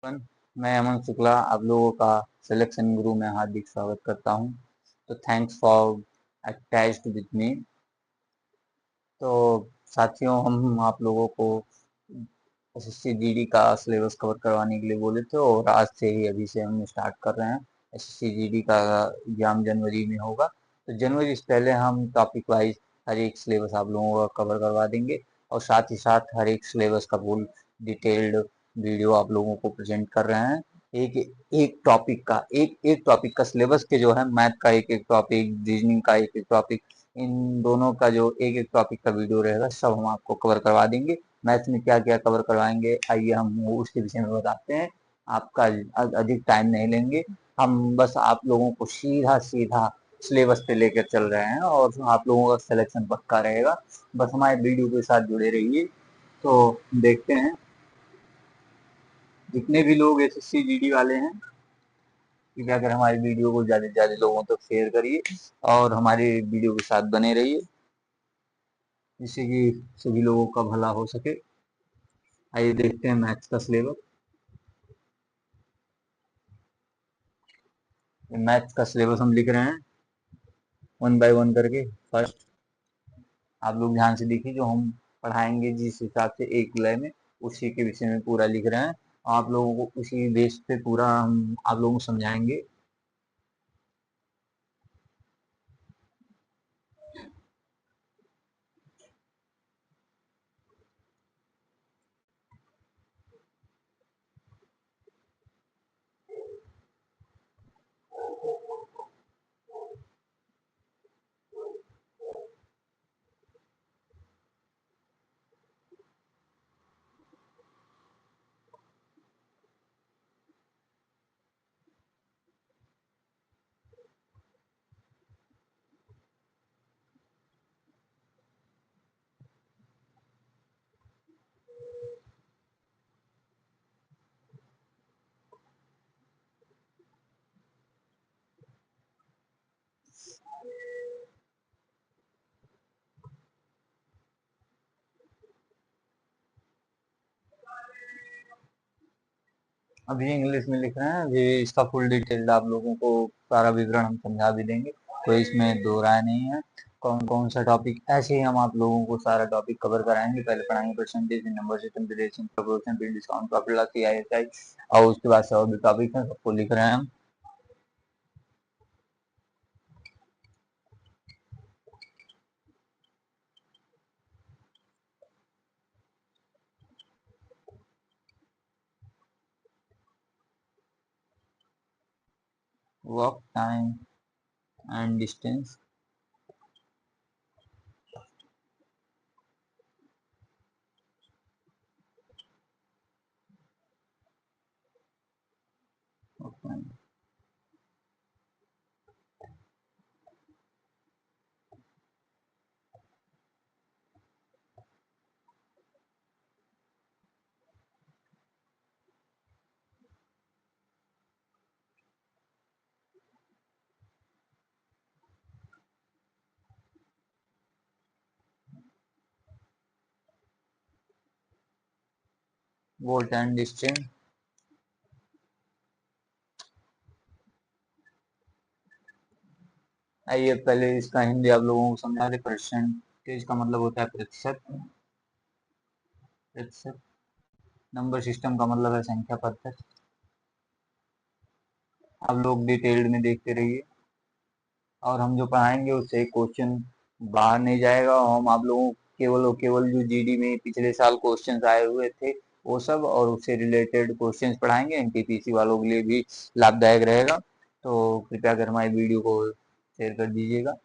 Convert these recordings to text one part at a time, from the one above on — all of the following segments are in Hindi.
एवरीवन, मैं अमन शुक्ला आप लोगों का सिलेक्शन गुरु में हार्दिक स्वागत करता हूं। तो thanks for attached with me. तो साथियों, हम आप लोगों को एसएससी जीडी का सिलेबस कवर करवाने के लिए बोले थे और आज से ही अभी से हम स्टार्ट कर रहे हैं। एसएससी जीडी का एग्जाम जनवरी में होगा, तो जनवरी से पहले हम टॉपिक वाइज हर एक सिलेबस आप लोगों का कवर करवा देंगे और साथ ही साथ हर एक सिलेबस का फुल डिटेल्ड वीडियो आप लोगों को प्रेजेंट कर रहे हैं। एक एक टॉपिक का एक टॉपिक का सिलेबस के जो है, मैथ का एक एक टॉपिक, रीजनिंग का एक एक टॉपिक, इन दोनों का जो एक एक टॉपिक का वीडियो रहेगा सब हम आपको कवर करवा देंगे। मैथ में क्या क्या कवर करवाएंगे, आइए हम उसके विषय में बताते हैं। आपका अधिक टाइम नहीं लेंगे, हम बस आप लोगों को सीधा सीधा सिलेबस पे लेकर चल रहे हैं और आप लोगों का सिलेक्शन पक्का रहेगा। बस हमारे वीडियो के साथ जुड़े रहिए। तो देखते हैं, जितने भी लोग एसएससी जीडी वाले हैं, कृपया कर हमारी वीडियो को ज्यादा से ज्यादा लोगों तक शेयर करिए और हमारे वीडियो के साथ बने रहिए, जिससे कि सभी लोगों का भला हो सके। आइए देखते हैं मैथ्स का सिलेबस। मैथ्स का सिलेबस हम लिख रहे हैं वन बाय वन करके। फर्स्ट आप लोग ध्यान से देखिए, जो हम पढ़ाएंगे जिस हिसाब से एक लय में, उसी के विषय में पूरा लिख रहे हैं। आप लोगों को उसी बेस पे पूरा हम आप लोगों को समझाएंगे। अभी इंग्लिश में लिख रहे हैं, अभी इसका फुल डिटेल आप लोगों को सारा विवरण हम समझा भी देंगे, तो इसमें दो राय नहीं है। कौन कौन सा टॉपिक, ऐसे ही हम आप लोगों को सारा टॉपिक कवर कराएंगे। पहले पढ़ाएंगे percentage, number system, relation, proportion, फिर डिस्काउंट, प्रॉफिट लॉस, आईएसआई, और उसके बाद से और भी टॉपिक हैं, सबको लिख रहे हैं हम। Work time and distance. Volt and distance. आइए पहले इसका हिंदी आप लोगों को समझा दे। परसेंटेज का मतलब होता है प्रतिशत। प्रतिशत। नंबर सिस्टम का मतलब है संख्या पद्धति। आप लोग डिटेल्ड में देखते रहिए और हम जो पढ़ाएंगे उससे क्वेश्चन बाहर नहीं जाएगा। और हम आप लोगों को केवल और केवल जो जीडी में पिछले साल क्वेश्चंस आए हुए थे वो सब और उससे रिलेटेड क्वेश्चंस पढ़ाएंगे। एनटीपीसी वालों के लिए भी लाभदायक रहेगा, तो कृपया कर हमारी वीडियो को शेयर कर दीजिएगा।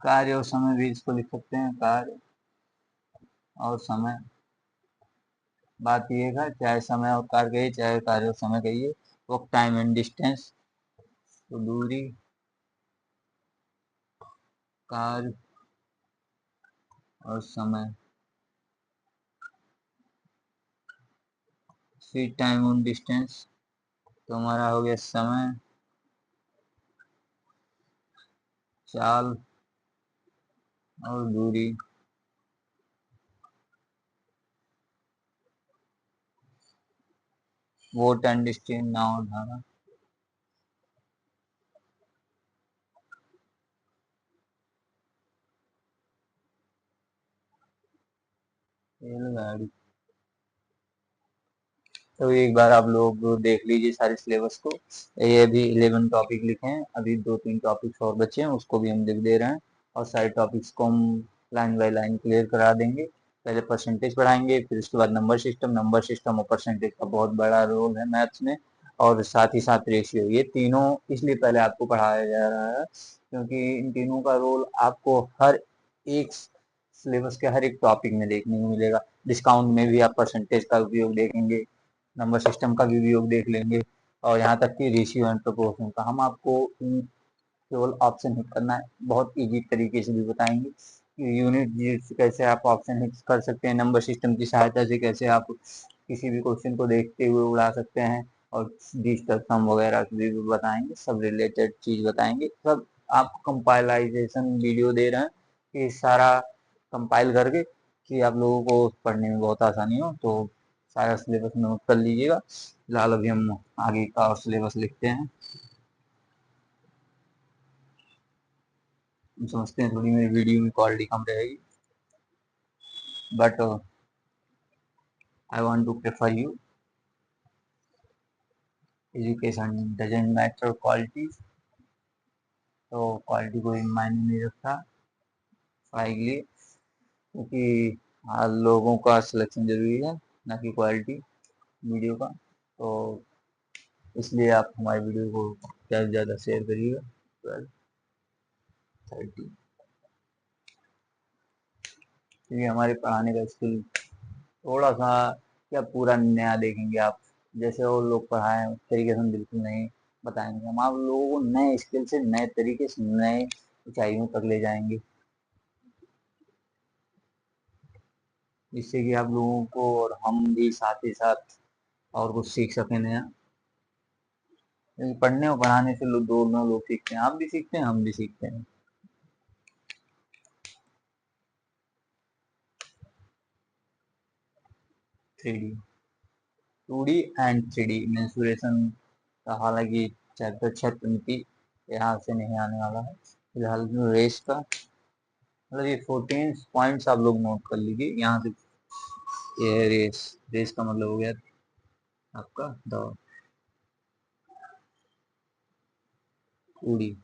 कार्य और समय भी इसको लिख सकते हैं, कार्य और समय। बात ये है चाहे समय और कार्य कहिए चाहे कार्य और समय कहिए, वो टाइम एंड डिस्टेंस, तो दूरी, कार्य और समय, फिर टाइम और डिस्टेंस, तो हमारा हो गया समय, चाल और दूरी। वोट एंड डिस्टेंस, नाव और धारा। रेलगाड़ी। तो एक बार आप लोग देख लीजिए सारे सिलेबस को। ये अभी 11 टॉपिक लिखे हैं, अभी 2-3 टॉपिक्स और बचे हैं, उसको भी हम लिख दे रहे हैं और सारे टॉपिक्स को हम लाइन बाय लाइन क्लियर करा देंगे। पहले परसेंटेज पढ़ाएंगे, फिर उसके बाद नंबर सिस्टम और परसेंटेज का बहुत बड़ा रोल है मैथ्स में, और साथ ही साथ रेशियो। ये तीनों इसलिए पहले आपको पढ़ाया जा रहा है क्योंकि इन तीनों का रोल आपको हर एक सिलेबस के हर एक टॉपिक में देखने को मिलेगा। डिस्काउंट में भी आप परसेंटेज का उपयोग देखेंगे, नंबर सिस्टम का भी उपयोग देख लेंगे, और यहाँ तक कि रेशियो एंड प्रोपोर्शन का हम आपको केवल ऑप्शन हिट करना है बहुत इजी तरीके से भी बताएंगे कि यूनिट डिजिट से कैसे आप ऑप्शन हिट कर सकते हैं, नंबर सिस्टम की सहायता से कैसे आप किसी भी क्वेश्चन को देखते हुए उड़ा सकते हैं, और डिजिटल सम वगैरह भी बताएंगे, सब रिलेटेड चीज बताएंगे। सब आपको कंपाइलाइजेशन वीडियो दे रहे हैं कि सारा कंपाइल करके कि आप लोगों को पढ़ने में बहुत आसानी हो। तो सारा सिलेबस नोट कर लीजिएगा। फिलहाल अभी हम आगे का और सिलेबस लिखते हैं। हम समझते हैं थोड़ी मेरी वीडियो में क्वालिटी कम रहेगी, but I want to prefer you, education doesn't matter quality, तो क्वालिटी कोई मायने नहीं रखता पढ़ाई के लिए, क्योंकि लोगों का सिलेक्शन जरूरी है ना कि क्वालिटी वीडियो का। तो इसलिए आप हमारी वीडियो को ज़्यादा से ज़्यादा शेयर करिएगा। 12:30, क्योंकि हमारे पढ़ाने का स्किल थोड़ा सा क्या पूरा नया देखेंगे आप, जैसे वो लोग पढ़ाएं उस तरीके से हम बिल्कुल नहीं बताएंगे। हम आप लोगों को नए स्किल से नए तरीके से नए ऊंचाइयों तक ले जाएंगे, जिससे कि आप लोगों को और हम भी साथ ही साथ और कुछ सीख सकें नया। क्योंकि पढ़ने और पढ़ाने से लोग दोनों लोग सीखते हैं, आप भी सीखते हैं हम भी सीखते हैं। 3D, 2D and 3D mensuration का हालांकि चैप्टर 6 की यहाँ से नहीं आने वाला है। फिलहाल रेस का मतलब ये 14 पॉइंट्स आप लोग नोट कर लीजिए यहाँ से। ये है रेस, रेस का मतलब हो गया आपका दौड़। 2D,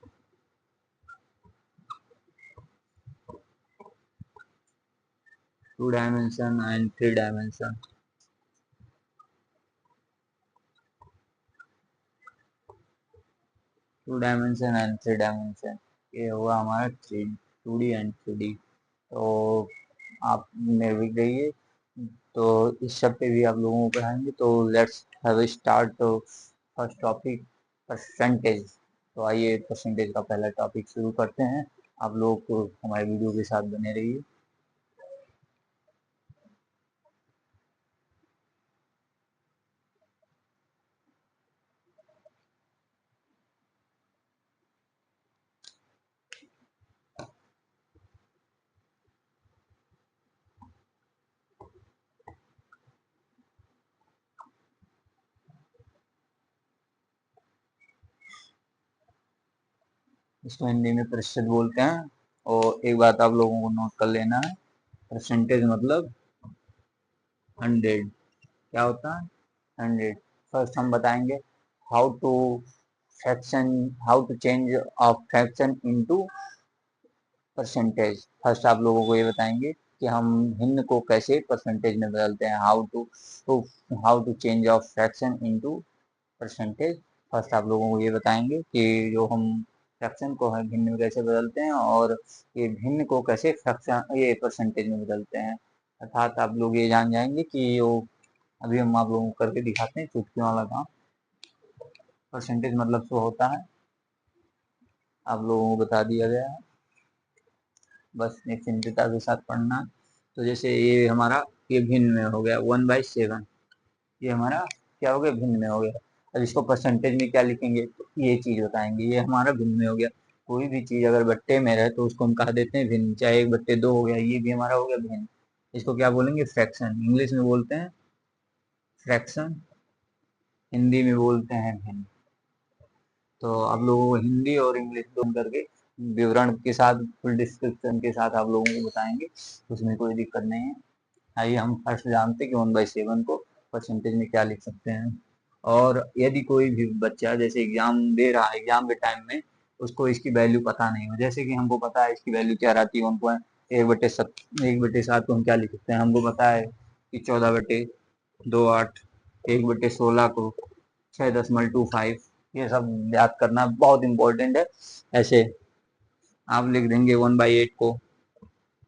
2 dimension and 3 dimension. 2 dimension and 3 dimension, ये हुआ हमारा 2D एंड 3D। तो आप निर्भीक रहिए, तो इस सब पे भी आप लोगों को पढ़ाएंगे। तो let's have start first topic, percentage. तो आइए परसेंटेज का पहला टॉपिक शुरू करते हैं। आप लोग को हमारे वीडियो के साथ बने रहिए। इसको हिंदी में प्रतिशत बोलते हैं, और एक बात आप लोगों को नोट कर लेना है, परसेंटेज मतलब 100। क्या होता है 100? फर्स्ट हम बताएंगे how to fraction, how to change of fraction into percentage. First आप लोगों को ये बताएंगे कि हम भिन्न को कैसे परसेंटेज में बदलते हैं, how to change of fraction into percentage. First आप लोगों को ये बताएंगे कि जो हम फ्रैक्शन को हम भिन्न में कैसे बदलते हैं और ये भिन्न को कैसे फ्रैक्शन ये परसेंटेज में बदलते हैं। अर्थात आप लोग ये जान जाएंगे कि वो अभी हम आप लोगों को करके दिखाते हैं चुटकियों वाला काम। परसेंटेज मतलब शो होता है, आप लोगों को बता दिया गया है, बस निश्चिंतता के साथ पढ़ना। तो जैसे ये हमारा ये भिन्न में हो गया 1/7, ये हमारा क्या हो गया, भिन्न में हो गया। अब इसको परसेंटेज में क्या लिखेंगे, तो ये चीज बताएंगे, ये हमारा भिन्न में हो गया। कोई भी चीज अगर बट्टे में रहे तो उसको हम कहा देते हैं भिन्न, चाहे 1/2 हो गया, ये भी हमारा हो गया भिन्न। इसको क्या बोलेंगे, फ्रैक्शन, इंग्लिश में बोलते हैं फ्रैक्शन, हिंदी में बोलते हैं भिन्न। तो आप लोगों को हिंदी और इंग्लिश दोनों करके विवरण के साथ फुल डिस्क्रिप्शन के साथ आप लोगों को बताएंगे, उसमें कोई दिक्कत नहीं है। आइए हम फर्स्ट जानते हैं कि 1/7 को परसेंटेज में क्या लिख सकते हैं। और यदि कोई भी बच्चा जैसे एग्जाम दे रहा है, एग्जाम के टाइम में उसको इसकी वैल्यू पता नहीं हो, जैसे कि हमको पता है इसकी वैल्यू क्या रहती है 1/7 को हम क्या लिख सकते हैं, हमको पता है कि 14/28, 1/16 को 6.25, ये सब याद करना बहुत इंपॉर्टेंट है। ऐसे आप लिख देंगे 1/8 को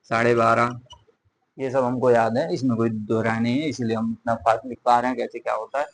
12.5, ये सब हमको याद है, इसमें कोई दोहराई नहीं है, इसलिए हम इतना फास्ट लिख पा रहे हैं कैसे क्या होता है।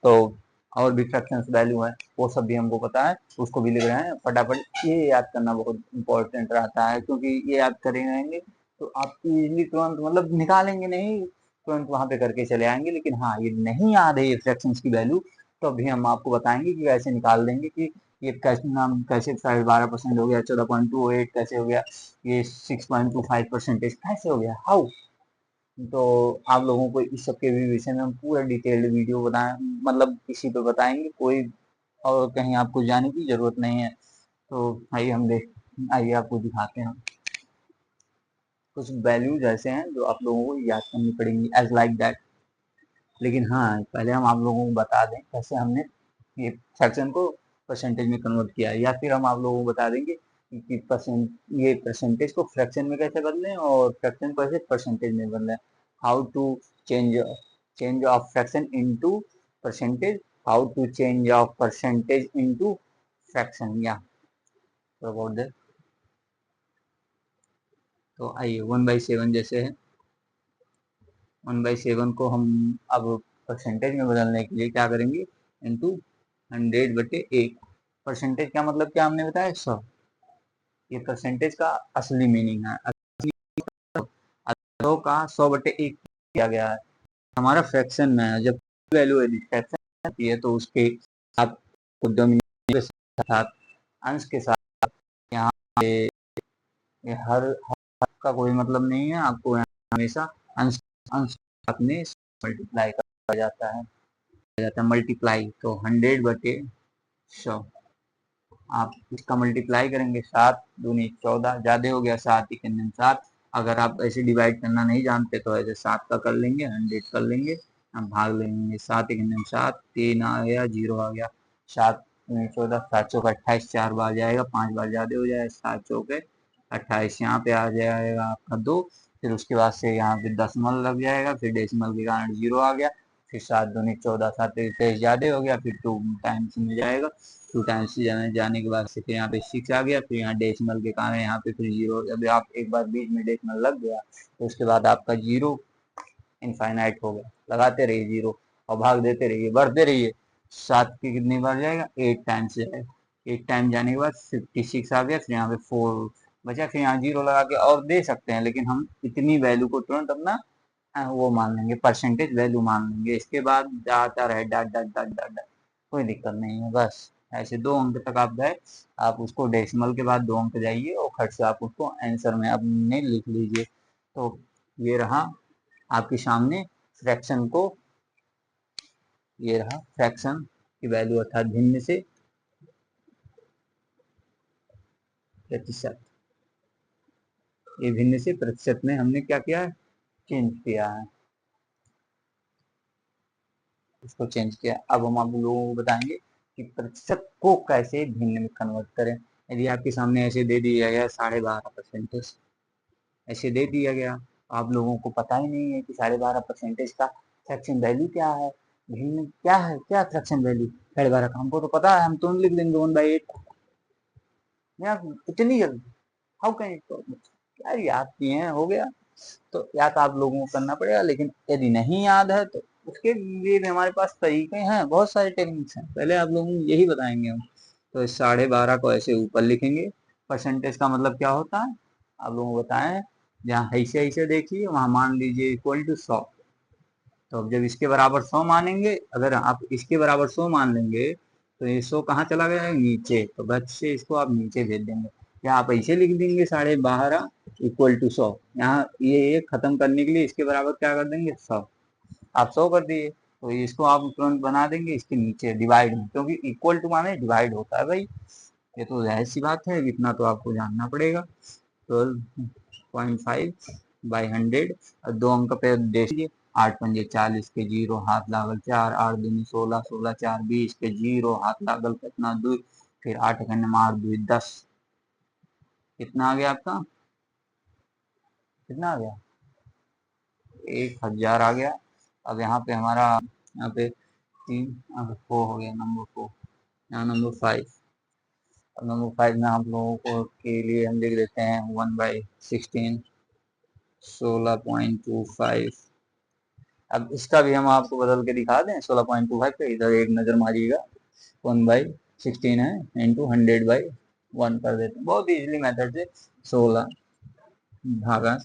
तो और भी फ्रैक्शंस वैल्यू है वो सब भी हमको पता है, उसको भी लिख रहे हैं फटाफट। ये याद करना बहुत इंपॉर्टेंट रहता है, क्योंकि ये याद करेंगे तो आप इजीली तुरंत मतलब निकालेंगे नहीं, तुरंत वहां पे करके चले आएंगे। लेकिन हाँ, ये नहीं याद है ये फ्रैक्शंस की वैल्यू, तो अभी हम आपको बताएंगे कि कैसे निकाल देंगे, कि ये कैसे नाम कैसे 12.5% हो गया, 14.28 कैसे हो गया, ये 6.25% कैसे हो गया, हाउ। तो आप लोगों को इस सब के भी विषय में हम पूरा डिटेल्ड वीडियो बताएं, मतलब इसी पे बताएंगे, कोई और कहीं आपको जाने की जरूरत नहीं है। तो आइए आपको दिखाते हैं कुछ वैल्यूज ऐसे हैं जो आप लोगों को याद करनी पड़ेंगी एज लाइक दैट। लेकिन हाँ, पहले हम आप लोगों को बता दें कैसे हमने ये फ्रैक्शन को परसेंटेज में कन्वर्ट किया है, या फिर हम आप लोगों को बता देंगे कि ये परसेंटेज को फ्रैक्शन में कैसे बदलें और फ्रैक्शन को कैसे परसेंटेज में बदलें। How to change change of fraction into percentage, how to change of percentage into fraction, या अबाउट दैट। तो आइए 1/7 जैसे है, 1/7 को हम अब परसेंटेज में बदलने के लिए क्या करेंगे, इंटू 100/8। परसेंटेज का मतलब क्या हमने बताया, 100। ये परसेंटेज का असली मीनिंग है, 100 का 100/1 किया गया है। हमारा फ्रैक्शन में है, जब वैल्यू यदि फ्रैक्शन आती है तो उसके साथ डिनोमिनेटर के साथ अंश के साथ यहाँ पे हर का कोई मतलब नहीं है, आपको हमेशा अंश अंश अपने मल्टीप्लाई करा जाता है मल्टीप्लाई। तो 100/100 आप इसका मल्टीप्लाई करेंगे, 7×2=14, ज्यादा हो गया, 7×3=7। अगर आप ऐसे डिवाइड करना नहीं जानते तो ऐसे 7 का कर लेंगे, 100 कर लेंगे, हम भाग लेंगे, 7×7, 3 आ गया, 0 आ गया, 7×14, 7×7=28, 4 बार जाएगा, 5 बार ज्यादा हो जाएगा, 7×4=28, यहाँ पे आ जाएगा आपका 2। फिर उसके बाद से यहाँ पे दशमलव लग जाएगा, फिर डेसिमल के कारण 0 आ गया, फिर 7×2=14, 7×23 ज्यादा हो गया, फिर 2 टाइम्स में जाएगा, 2 टाइम्स जाने के बाद से फिर यहाँ पे 6 आ गया, फिर यहाँ डेसिमल के कारण यहाँ पे फिर 0। जब आप एक बार बीच में डेसिमल लग गया तो उसके बाद आपका 0 इनफाइनाइट हो गया, लगाते रहिए 0 और भाग देते रहिए, बढ़ते रहिए। 7 की कितनी बार जाएगा, 8 टाइम्स जाएगा, 8 टाइम जाने के बाद 56 आ गया, फिर यहाँ पे 4 बचा, फिर यहाँ 0 लगा के और दे सकते हैं, लेकिन हम इतनी वैल्यू को तुरंत अपना वो मान लेंगे, परसेंटेज वैल्यू मान लेंगे। इसके बाद जाता रहे डट डट डट डट डट, कोई दिक्कत नहीं है। बस ऐसे 2 अंक तक आप गए, आप उसको डेसिमल के बाद 2 अंक जाइए और खट से आप उसको आंसर में अपने लिख लीजिए। तो ये रहा आपके सामने फ्रैक्शन को, ये रहा फ्रैक्शन की वैल्यू, अर्थात भिन्न से प्रतिशत। ये भिन्न से प्रतिशत में हमने क्या किया है, चेंज किया है, इसको चेंज किया। अब हम आप लोगों को बताएंगे कि प्रतिशत को कैसे भिन्न में कन्वर्ट करें। यदि आपके सामने ऐसे दे दिया गया 12.5%, ऐसे दे दिया गया, आप लोगों को पता ही नहीं है कि 12.5% का फ्रैक्शन वैल्यू क्या है, भिन्न क्या है, क्या फ्रैक्शन वैल्यू 12.5 का हमको तो पता है, हम तुरंत लिख देंगे 1/8। यार इतनी जल्दी, हाउ कैन इट, यार याद किए हैं हो गया। तो याद आप लोगों को करना पड़ेगा, लेकिन यदि नहीं याद है तो उसके लिए भी हमारे पास तरीके हैं, बहुत सारे टेक्निक्स हैं, पहले आप लोगों को यही बताएंगे हम। तो इस 12.5 को ऐसे ऊपर लिखेंगे। परसेंटेज का मतलब क्या होता है आप लोगों को बताएं, जहाँ ऐसे ऐसे देखिए वहां मान लीजिए इक्वल टू 100। तो अब जब इसके बराबर 100 मानेंगे, अगर आप इसके बराबर 100 मान लेंगे तो ये 100 कहाँ चला गया, नीचे, तो बच से इसको आप नीचे भेज देंगे, या आप ऐसे लिख देंगे 12.5 इक्वल टू 100। यहाँ ये खत्म करने के लिए इसके बराबर क्या कर देंगे, 100। आप 100 कर दिए, तो इसको आप तुरंत बना देंगे इसके नीचे डिवाइड में, क्योंकि इक्वल टू माने डिवाइड होता है भाई, ये तो जाहिर सी बात है, इतना तो आपको जानना पड़ेगा। 12.5/100, और 2 अंक पे देखिए, 8 पंजे 40 के जीरो हाथ लागल 4, 8 दूनी 16, 16 4 20 के जीरो हाथ लागल कितना 2, फिर 8 के मार 2 10, कितना आ गया आपका, कितना आ गया, 1000 आ गया। अब यहाँ पे हमारा, यहाँ पे 3 4 हो गया, नंबर 4, यहाँ नंबर 5। अब नंबर 5 में आप लोगों को के लिए हम लिख देते हैं 1/16, 16.25। अब इसका भी हम आपको बदल के दिखा दें, 16.25 पे इधर एक नजर मारिएगा, 1/16 है, इंटू 100/1 कर देते हैं, बहुत इजीली मेथड से। 16 भागा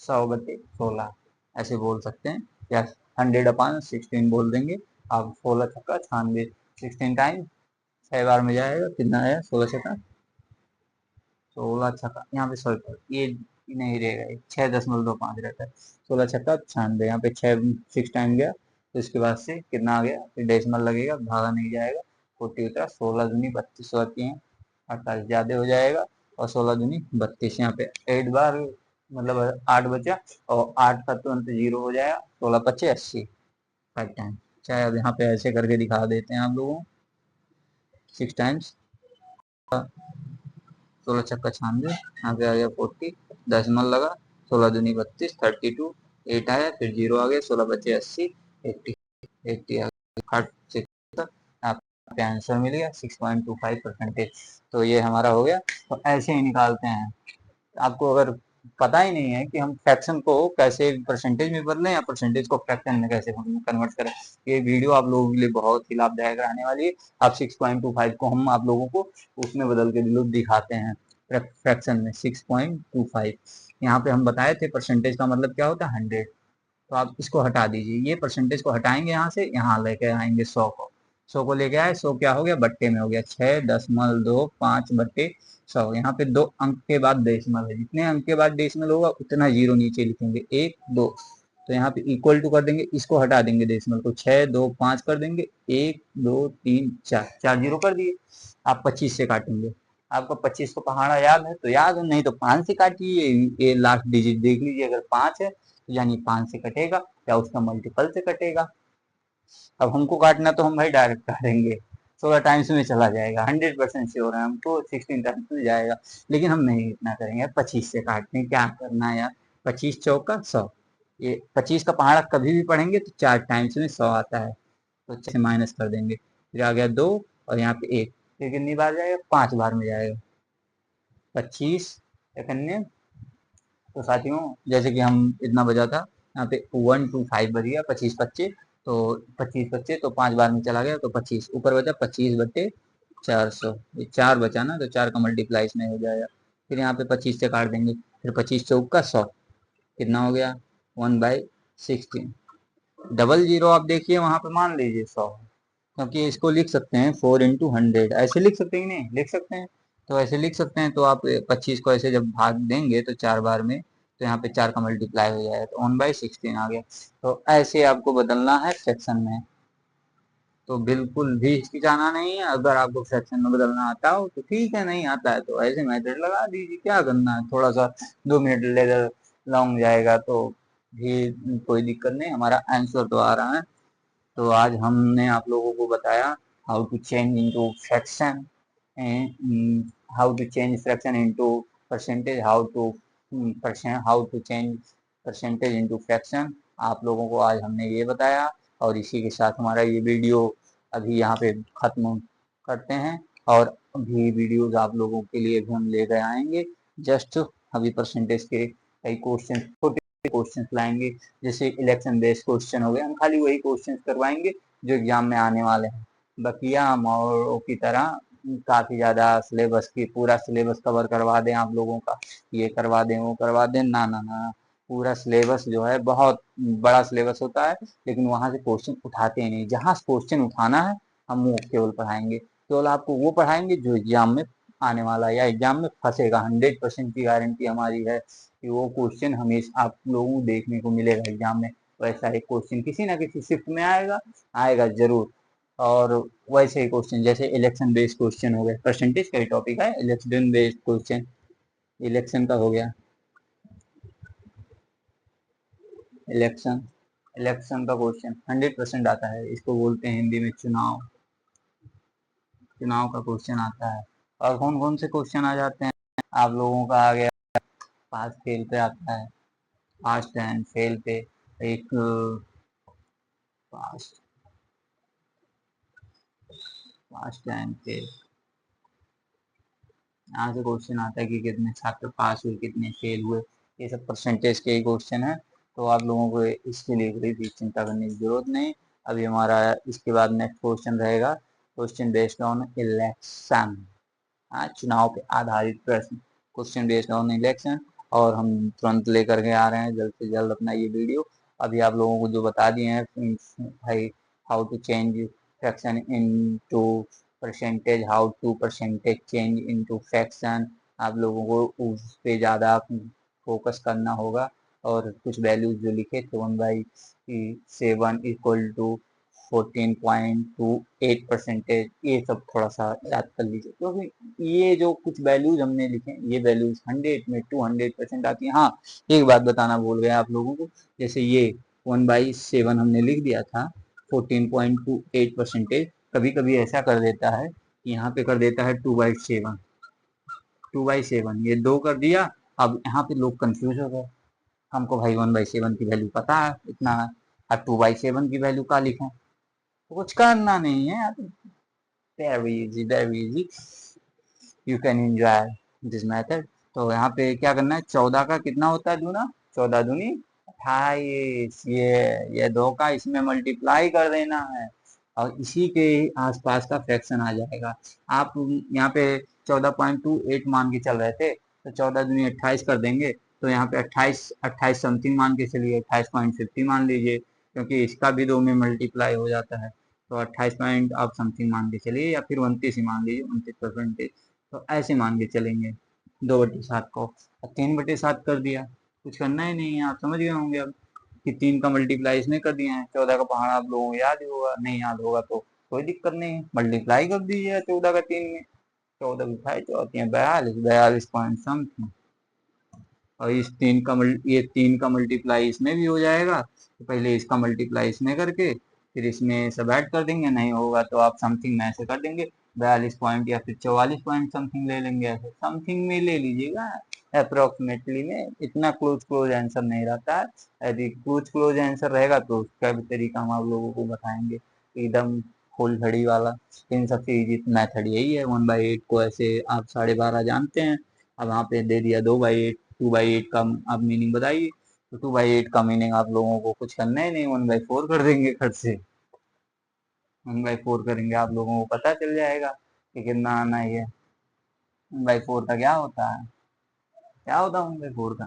100/16 ऐसे बोल सकते हैं, या 100/16 बोल देंगे आप। 16 छक्का 96, 16 टाइम 6 बार में जाएगा, कितना आया, 16 छक्का यहाँ पे, सॉरी ये नहीं रहेगा, 6.25 रहता है, 16 छक्का 96, यहाँ पे 6 टाइम गया, तो इसके बाद से कितना आ गया, फिर डेसिमल लगेगा, भागा नहीं जाएगा, 40 उतरा, 16 दूनी 32 होती है, 48 ज्यादा हो जाएगा, और 16 दूनी 32, यहाँ पे 8 बार मतलब 8 बचा, और 8 का तुरंत जीरो हो जाएगा, 16 × 5 = 80, 5 टाइम। चाहे अब यहाँ पे ऐसे करके दिखा देते हैं आप लोगों को, 6 टाइम्स, 16 छक्का 96, यहाँ पे आ गया 40, डेसिमल लगा, 16 दूनी 32, 32, 8 आया, फिर जीरो आ गया, 16 × 5 = 80, 80, 80 आ गया, आपका आंसर मिल गया 6.25%। तो ये हमारा हो गया। तो ऐसे ही निकालते हैं। आपको अगर पता ही नहीं है कि हम फ्रैक्शन को कैसे परसेंटेज में बदलें, या परसेंटेज को फ्रैक्शन में कैसे कन्वर्ट करें, ये वीडियो आप लोगों के लिए बहुत ही लाभदायक रहने वाली है। आप 6.25 को हम आप लोगों को उसमें बदल के दिखाते हैं, फ्रैक्शन में 6.25। यहाँ पे हम बताए थे परसेंटेज का मतलब क्या होता है, 100। तो आप इसको हटा दीजिए, ये परसेंटेज को हटाएंगे यहाँ से, यहाँ लेके आएंगे 100 को, 100 को लेके आए, 100 क्या हो गया, बट्टे में हो गया, 6.25 यहाँ पे 2 अंक के बाद डेसिमल है, जितने अंक के बाद डेसिमल होगा उतना जीरो नीचे लिखेंगे, 1 2। तो यहाँ पे इक्वल टू कर देंगे, इसको हटा देंगे डेसिमल को, 6 2 5 कर देंगे, 1 2 3 4, 4 जीरो कर दिए। आप 25 से काटेंगे, आपको 25 को पहाड़ा याद है तो याद है, नहीं तो 5 से काटिए, ये लास्ट डिजिट देख लीजिए, अगर 5 है तो यानी 5 से कटेगा, या उसका मल्टीपल से कटेगा। अब हमको काटना तो हम भाई डायरेक्ट काटेंगे, 16 टाइम्स में चला जाएगा, 100% श्योर है हमको 16 टाइम्स में जाएगा, लेकिन हम नहीं इतना करेंगे, 25 से काटते हैं, क्या करना है यार, 25 चौका 100, ये 25 का पहाड़ा कभी भी पढ़ेंगे तो 4 टाइम्स में 100 आता है, तो 6 से माइनस कर देंगे, फिर आ गया 2, और यहाँ पे 1, फिर कितनी बार जाएगा, 5 बार में जाएगा, 25 सेकंड। तो साथियों जैसे कि हम इतना बजा था, यहाँ पे 125 बज गया, 25 तो 25 तो 5 बार में चला गया, तो 25 ऊपर बचा, 25/400, ये 4 बचा ना, तो 4 का मल्टीप्लाई इसमें हो जाएगा, फिर यहाँ पे 25 से काट देंगे, फिर 25 चौका 100, कितना हो गया, 1/16। डबल जीरो आप देखिए वहां पे मान लीजिए 100, क्योंकि इसको लिख सकते हैं 4 × 100, ऐसे लिख सकते हैं, नहीं लिख सकते हैं, तो ऐसे लिख सकते हैं। तो आप 25 को ऐसे जब भाग देंगे तो 4 बार में, तो यहाँ पे 4 का मल्टीप्लाई हो जाएगा, तो 1/16 आ गया। तो ऐसे आपको बदलना है फ्रैक्शन में, तो बिल्कुल भी हिचकिचाना नहीं है, अगर आपको फ्रैक्शन में बदलना आता हो तो ठीक है, नहीं आता है तो ऐसे मेथड लगा दीजिए, क्या करना है, थोड़ा सा 2 मिनट लेकर लॉन्ग जाएगा तो भी कोई दिक्कत नहीं, हमारा आंसर तो आ रहा है। तो आज हमने आप लोगों को बताया how to change into fraction, how to change fraction into percentage, how to change percentage into fraction. आप लोगों को आज हमने ये बताया, और इसी के साथ हमारा ये वीडियो अभी यहाँ पे खत्म करते हैं। और भी वीडियोज आप लोगों के लिए भी हम लेकर आएंगे। जस्ट अभी परसेंटेज के कई क्वेश्चन, छोटे क्वेश्चन लाएंगे, जैसे इलेक्शन बेस्ड क्वेश्चन हो गए, हम खाली वही क्वेश्चन करवाएंगे जो एग्जाम में आने वाले हैं। बकिया हम औरों की तरह काफी ज्यादा सिलेबस की, पूरा सिलेबस कवर करवा दें आप लोगों का, ये करवा दें वो करवा दें, ना ना ना। पूरा सिलेबस जो है बहुत बड़ा सिलेबस होता है, लेकिन वहां से क्वेश्चन उठाते ही नहीं। जहां क्वेश्चन उठाना है हम वो केवल पढ़ाएंगे, केवल आपको वो पढ़ाएंगे जो एग्जाम में आने वाला है या एग्जाम में फंसेगा। 100% की गारंटी हमारी है कि वो क्वेश्चन हमेशा आप लोगों को देखने को मिलेगा एग्जाम में। वैसा एक क्वेश्चन किसी ना किसी शिफ्ट में आएगा, आएगा जरूर। और वैसे ही क्वेश्चन जैसे इलेक्शन बेस्ड क्वेश्चन हो गए, परसेंटेज का ही टॉपिक है, इलेक्शन बेस्ड क्वेश्चन। इलेक्शन का हो गया, इलेक्शन इलेक्शन का क्वेश्चन 100% आता है, इसको बोलते हैं हिंदी में चुनाव। चुनाव का क्वेश्चन आता है। और कौन कौन से क्वेश्चन आ जाते हैं आप लोगों का? आ गया पास फेल पे आता है, पास्ट एंड फेल पे। एक पास्ट पास्ट एंड फेल, यहाँ से क्वेश्चन आता है कि कितने छात्र पास हुए, कितने फेल हुए। ये सब परसेंटेज के ही क्वेश्चन है, तो आप लोगों को इसके लिए कोई भी चिंता करने की जरूरत नहीं। अभी हमारा इसके बाद नेक्स्ट क्वेश्चन रहेगा, क्वेश्चन बेस्ड ऑन इलेक्शन। हाँ, चुनाव पे आधारित प्रश्न, क्वेश्चन बेस्ड ऑन इलेक्शन। और हम तुरंत लेकर के आ रहे हैं जल्द से जल्द अपना ये वीडियो। अभी आप लोगों को जो बता दिए हैं भाई, how to change fraction into percentage, how to percentage change into fraction, आप लोगों को उस पे ज़्यादा फोकस करना होगा। और कुछ वैल्यूज जो लिखे थे, 1/7 = 14.28%, ये सब थोड़ा सा याद कर लीजिए, क्योंकि ये जो कुछ वैल्यूज हमने लिखे ये वैल्यूज 100 में 200% आती है। हाँ, एक बात बताना भूल गया आप लोगों को, जैसे ये 1/7 हमने लिख दिया था, 14.28%। कभी कभी ऐसा कर देता है कि यहाँ पे कर देता है 2/7, 2/7 ये 2 कर दिया। अब यहाँ पे लोग कंफ्यूज हो गए, हमको भाई 1/7 की वैल्यू पता है इतना है, अब 2/7 की वैल्यू का लिखें? तो कुछ करना नहीं है यार, very easy, very easy, you can enjoy this method. तो यहाँ पे क्या करना है, 14 का कितना होता है दूना, 14 दूनी 28, ये 2 का इसमें मल्टीप्लाई कर देना है, और इसी के आसपास का फ्रैक्शन आ जाएगा। आप यहाँ पे 14.28 मान के चल रहे थे, तो 14 दूनी 28 कर देंगे, तो यहाँ पे 28 28 समथिंग मान के चलिए, 28.50 मान लीजिए, क्योंकि इसका भी 2 में मल्टीप्लाई हो जाता है। तो 28 पॉइंट आप समथिंग मान के चलिए, या फिर 29 ही मान लीजिए, 29%। तो ऐसे मान के चलेंगे 2/7 को, और 3/7 कर दिया। कुछ करना ही नहीं है, आप समझ गए होंगे अब कि 3 का मल्टीप्लाई इसने कर दिया है। 14 का पहाड़ आप लोगों को याद ही होगा, नहीं याद होगा तो कोई दिक्कत नहीं है, मल्टीप्लाई कर दीजिए 14 का 3 में। 14 की 4 42, 42 पॉइंट समथिंग। और ये 3 का मल्टीप्लाई इसमें भी हो जाएगा, तो पहले इसका मल्टीप्लाई इसमें करके फिर इसमें सब ऐड कर देंगे, नहीं होगा तो आप समथिंग में ऐसे कर देंगे 42 पॉइंट या फिर 44 पॉइंट समथिंग ले लेंगे, ऐसे समथिंग में ले लीजिएगा। अप्रोक्सीमेटली में इतना क्लोज क्लोज आंसर नहीं रहता है, यदि क्लोज क्लोज आंसर रहेगा तो उसका भी तरीका हम आप लोगों को बताएंगे एकदम फुल घड़ी वाला। इन सबसे इजी मैथड यही है, 1/8 को ऐसे आप 12.5 जानते हैं, अब यहाँ पे दे दिया 2/8, 2/8 का आप मीनिंग बताइए। तो 2/8 का मीनिंग आप लोगों को कुछ करना ही नहीं, 1/4 कर देंगे खट से। 1/4 करेंगे, आप लोगों को पता चल जाएगा कि कितना आना ही है। 1/4 का क्या होता है, क्या होता है 1/4 का?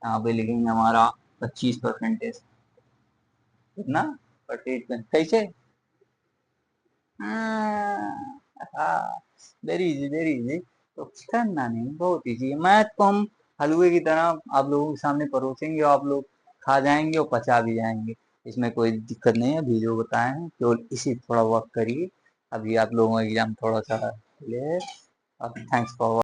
यहाँ पे लिखेंगे हमारा 25%। कितना? 28 कैसे? हाँ, वेरी इजी, वेरी इजी। तो कुछ करना नहीं, बहुत इजी है। मैथ को हम हलवे की तरह आप लोगों के सामने परोसेंगे, और आप लोग खा जाएंगे और पचा भी जाएंगे, इसमें कोई दिक्कत नहीं है। अभी जो बताए हैं केवल इसी थोड़ा वर्क करिए, अभी आप लोगों का एग्जाम थोड़ा सा ले। अब थैंक्स फॉर